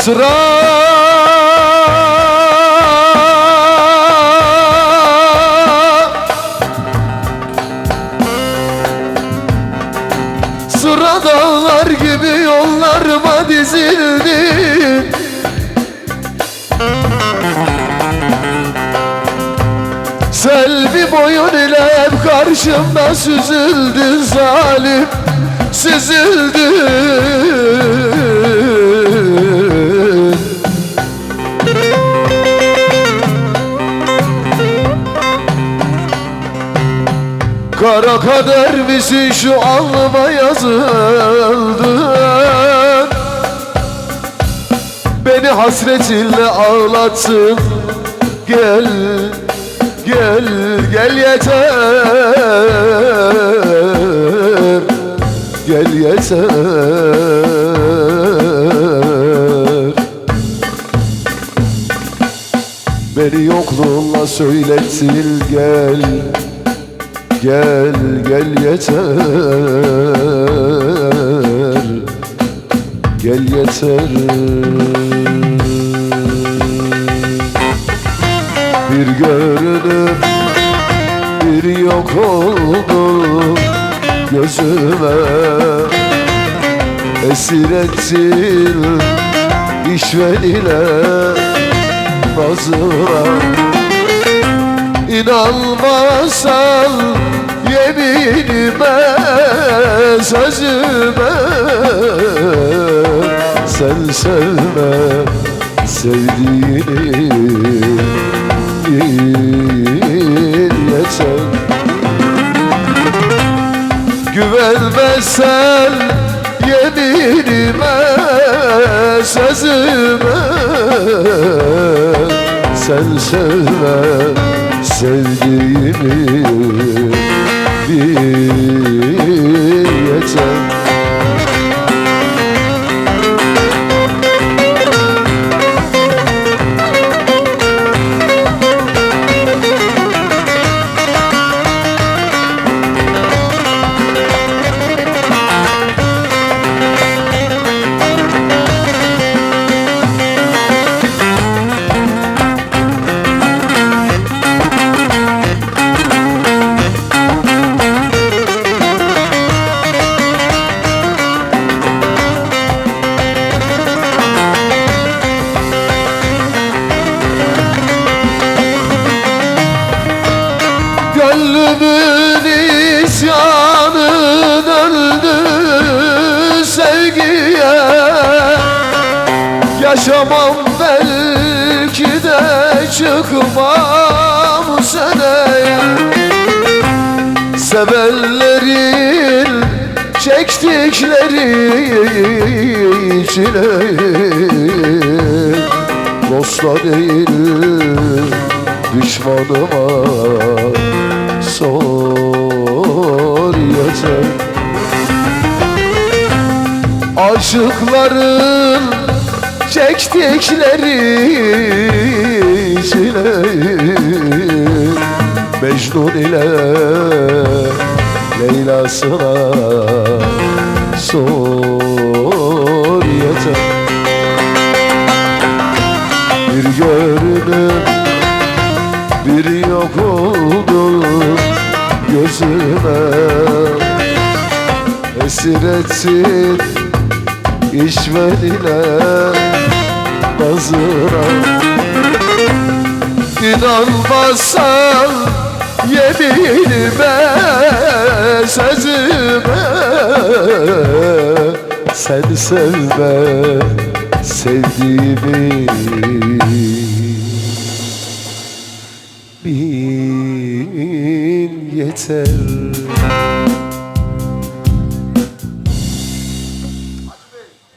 sıra sıra dağlar gibi yollarıma dizildi. Selvi boyun ile hep karşımda süzüldü, zalim süzüldü. Kara kader misin şu alnıma yazıldı. Beni hasretinle ağlatsın. Gel, gel, gel yeter. Gel yeter. Beni yokluğunla söylettin. Gel, gel, gel yeter. Gel yeter. Bir görünüp bir yok oldu gözüme. Esir ettin işvel ile nazıra. İnanmazsan yeminime, sözüme, sen sevme sevdiğini bil yeter. Güvenmezsen yeminime, sözüme, sen sevme sevdiğimi bil yeter. Gönlümün isyanın öldü sevgiye. Yaşamam belki de çıkmam seneye. Sevenlerin çektikleri çileyi dosta değil düşmanıma sor yeter. Aşıkların çektikleri çileyi Mecnun ile Leyla'sına sor yeter. Bir görünüp bir yok oldu gözüme. Esir etsin işvel ile nazıra. İnanmazsan yeminime, sözüme, sen sevme sevdiğimi bil yeter.